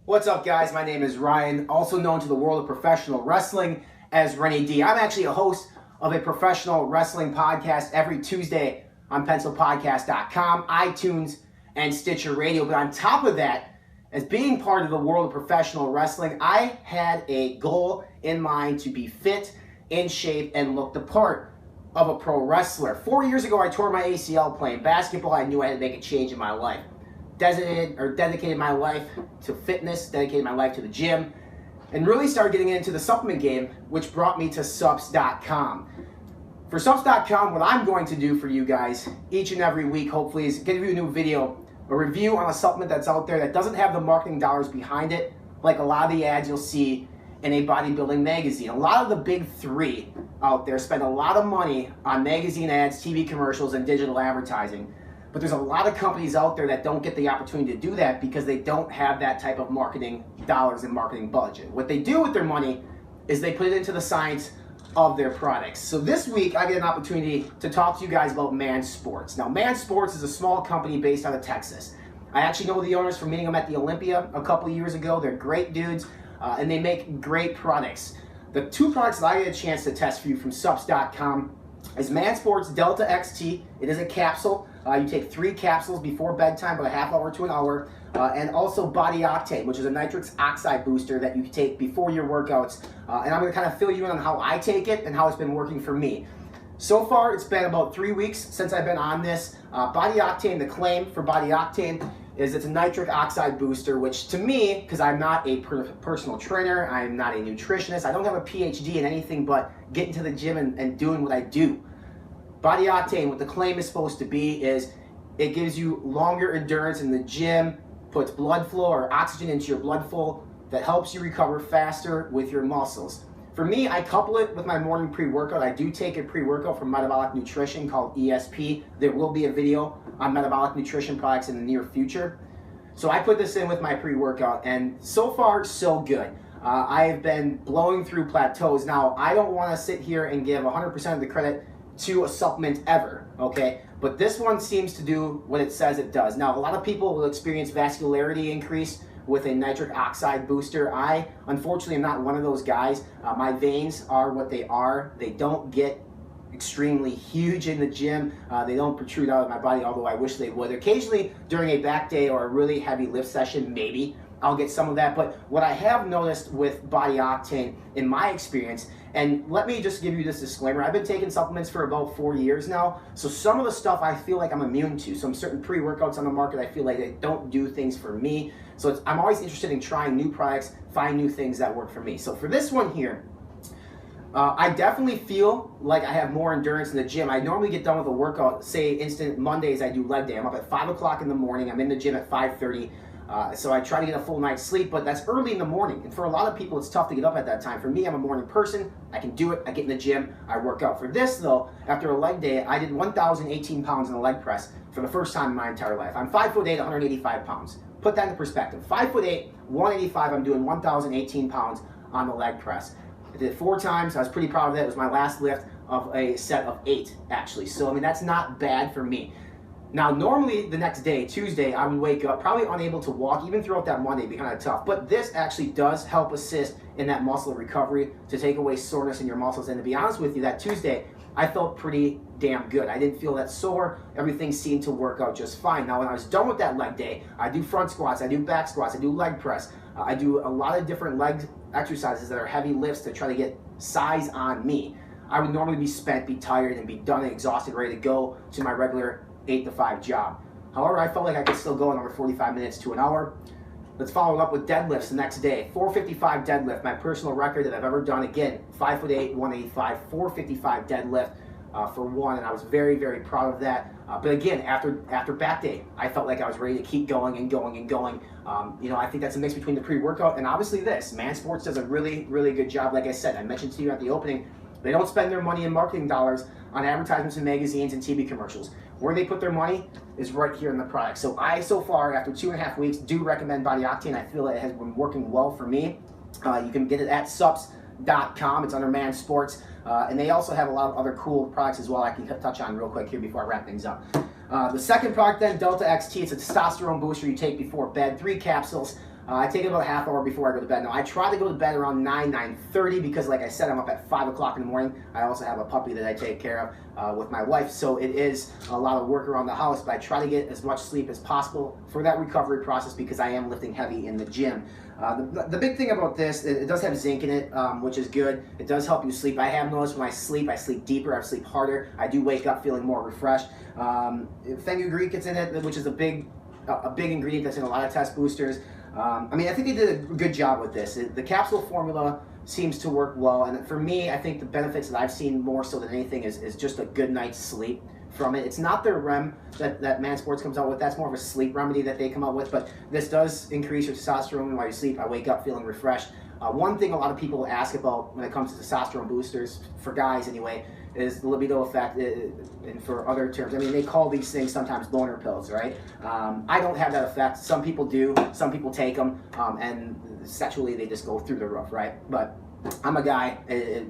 What's up, guys? My name is Ryan, also known to the world of professional wrestling as Rennie D. I'm actually a host of a professional wrestling podcast every Tuesday on pencilpodcast.com, iTunes, and Stitcher Radio. But on top of that, as being part of the world of professional wrestling, I had a goal in mind to be fit, in shape, and look the part of a pro wrestler. 4 years ago, I tore my ACL playing basketball. I knew I had to make a change in my life. Dedicated my life to fitness, dedicated my life to the gym, and really started getting into the supplement game, which brought me to Supps.com. For Supps.com, what I'm going to do for you guys each and every week, hopefully, is give you a new video, a review on a supplement that's out there that doesn't have the marketing dollars behind it, like a lot of the ads you'll see in a bodybuilding magazine. A lot of the big three out there spend a lot of money on magazine ads, TV commercials, and digital advertising. But there's a lot of companies out there that don't get the opportunity to do that because they don't have that type of marketing dollars and marketing budget. What they do with their money is they put it into the science of their products. So this week, I get an opportunity to talk to you guys about Man Sports. Now, Man Sports is a small company based out of Texas. I actually know the owners from meeting them at the Olympia a couple of years ago. They're great dudes, and they make great products. The two products that I get a chance to test for you from Supps.com is Man Sports Delta XT. It is a capsule. You take 3 capsules before bedtime, about a half hour to an hour, and also Body Octane, which is a Nitric Oxide booster that you take before your workouts. And I'm going to kind of fill you in on how I take it and how it's been working for me. So far, it's been about 3 weeks since I've been on this. Body Octane, the claim for Body Octane is it's a Nitric Oxide booster, which to me, because I'm not a personal trainer, I'm not a nutritionist, I don't have a PhD in anything but getting to the gym and doing what I do. Body Octane, what the claim is supposed to be is it gives you longer endurance in the gym, puts blood flow or oxygen into your blood flow that helps you recover faster with your muscles. For me, I couple it with my morning pre-workout. I do take a pre-workout from Metabolic Nutrition called ESP. There will be a video on metabolic nutrition products in the near future. So I put this in with my pre-workout, and so far, so good. I've been blowing through plateaus. Now, I don't want to sit here and give 100% of the credit to a supplement ever, okay? But this one seems to do what it says it does. Now, a lot of people will experience vascularity increase with a Nitric Oxide booster. I, unfortunately, am not one of those guys. My veins are what they are. They don't get extremely huge in the gym. They don't protrude out of my body, although I wish they would. Occasionally, during a back day or a really heavy lift session, maybe I'll get some of that. But what I have noticed with Body Octane, in my experience, and let me just give you this disclaimer, I've been taking supplements for about 4 years now, so some of the stuff I feel like I'm immune to. Some certain pre-workouts on the market, I feel like they don't do things for me. So I'm always interested in trying new products, find new things that work for me. So for this one here, I definitely feel like I have more endurance in the gym. I normally get done with a workout, say instant Mondays I do leg day. I'm up at 5 o'clock in the morning, I'm in the gym at 5:30. So I try to get a full night's sleep, but that's early in the morning. And for a lot of people, it's tough to get up at that time. For me, I'm a morning person. I can do it. I get in the gym. I work out. For this, though, after a leg day, I did 1,018 pounds in a leg press for the first time in my entire life. I'm 5'8", 185 pounds. Put that into perspective. 5'8", 185, I'm doing 1,018 pounds on the leg press. I did it 4 times. I was pretty proud of that. It was my last lift of a set of 8, actually. So, I mean, that's not bad for me. Now, normally the next day, Tuesday, I would wake up probably unable to walk. Even throughout that Monday, it'd be kind of tough. But this actually does help assist in that muscle recovery to take away soreness in your muscles. And to be honest with you, that Tuesday, I felt pretty damn good. I didn't feel that sore. Everything seemed to work out just fine. Now, when I was done with that leg day, I do front squats, I do back squats, I do leg press. I do a lot of different leg exercises that are heavy lifts to try to get size on me. I would normally be spent, be tired, and be done and exhausted, ready to go to my regular 8 to 5 job. However, I felt like I could still go another 45 minutes to an hour. Let's follow it up with deadlifts the next day. 455 deadlift, my personal record that I've ever done. Again, 5'8", 185, 455 deadlift for one, and I was very, very proud of that. But again, after back day, I felt like I was ready to keep going and going and going. You know, I think that's a mix between the pre-workout and obviously this. Man Sports does a really, really good job. Like I said, I mentioned to you at the opening, they don't spend their money in marketing dollars on advertisements in magazines and TV commercials. Where they put their money is right here in the product. So I, so far, after 2.5 weeks, do recommend Body Octane. I feel it has been working well for me. You can get it at Supps.com. It's under Man Sports. And they also have a lot of other cool products as well I can touch on real quick here before I wrap things up. The second product then, Delta XT. It's a testosterone booster you take before bed. 3 capsules. I take it about a half hour before I go to bed. Now, I try to go to bed around 9:30 because, like I said, I'm up at 5 o'clock in the morning. I also have a puppy that I take care of with my wife, so it is a lot of work around the house, but I try to get as much sleep as possible for that recovery process because I am lifting heavy in the gym. The big thing about this, it does have zinc in it, which is good. It does help you sleep. I have noticed when I sleep deeper, I sleep harder. I do wake up feeling more refreshed. Fenugreek gets in it, which is a big ingredient that's in a lot of test boosters. I mean, I think they did a good job with this. The capsule formula seems to work well, and for me, I think the benefits that I've seen more so than anything is just a good night's sleep from it. It's not their REM that Man Sports comes out with. That's more of a sleep remedy that they come out with, but this does increase your testosterone while you sleep. I wake up feeling refreshed. One thing a lot of people ask about when it comes to testosterone boosters, for guys anyway, is the libido effect, and for other terms, I mean, they call these things sometimes boner pills, right? I don't have that effect. Some people do. Some people take them, and sexually they just go through the roof, right? But I'm a guy,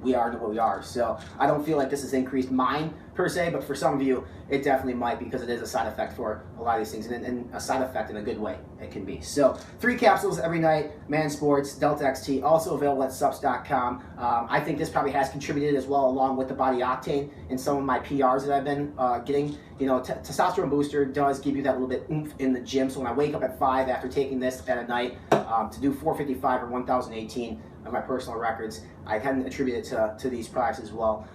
we are what we are, so I don't feel like this has increased mine per se, but for some of you, it definitely might because it is a side effect for a lot of these things, and a side effect in a good way it can be. So 3 capsules every night, Man Sports, Delta XT, also available at subs.com. I think this probably has contributed as well, along with the Body Octane in some of my PRs that I've been getting. You know, Testosterone Booster does give you that little bit oomph in the gym, so when I wake up at 5 after taking this at a night to do 455 or 1018 of my personal records, I can attribute it to these products as well.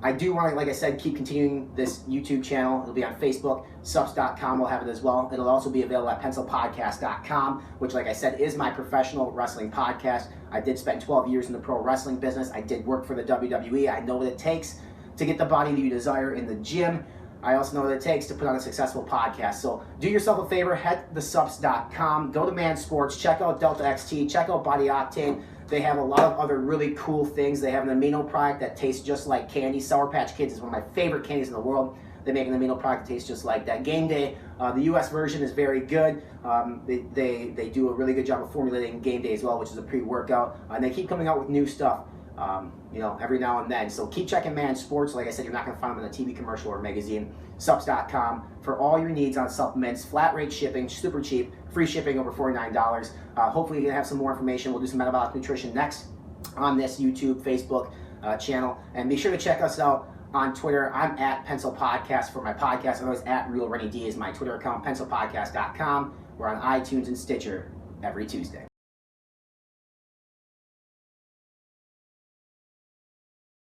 I do want to, like I said, keep continuing this YouTube channel. It'll be on Facebook. Subs.com will have it as well. It'll also be available at pencilpodcast.com, which, like I said, is my professional wrestling podcast. I did spend 12 years in the pro wrestling business. I did work for the WWE. I know what it takes to get the body that you desire in the gym. I also know what it takes to put on a successful podcast. So do yourself a favor, head to subs.com, go to Man Sports, check out Delta XT, check out Body Octane. They have a lot of other really cool things. They have an amino product that tastes just like candy. Sour Patch Kids is one of my favorite candies in the world. They make an amino product that tastes just like that. Game Day, the US version is very good. They do a really good job of formulating Game Day as well, which is a pre-workout. And they keep coming out with new stuff, you know, every now and then. So keep checking Man Sports. Like I said, you're not going to find them in a TV commercial or magazine. Subs.com for all your needs on supplements. Flat rate shipping, super cheap. Free shipping over $49. Hopefully you're going to have some more information. We'll do some metabolic nutrition next on this YouTube, Facebook channel. And be sure to check us out on Twitter. I'm at Pencil Podcast for my podcast. I'm always at Real Rennie D is my Twitter account. Pencilpodcast.com. We're on iTunes and Stitcher every Tuesday.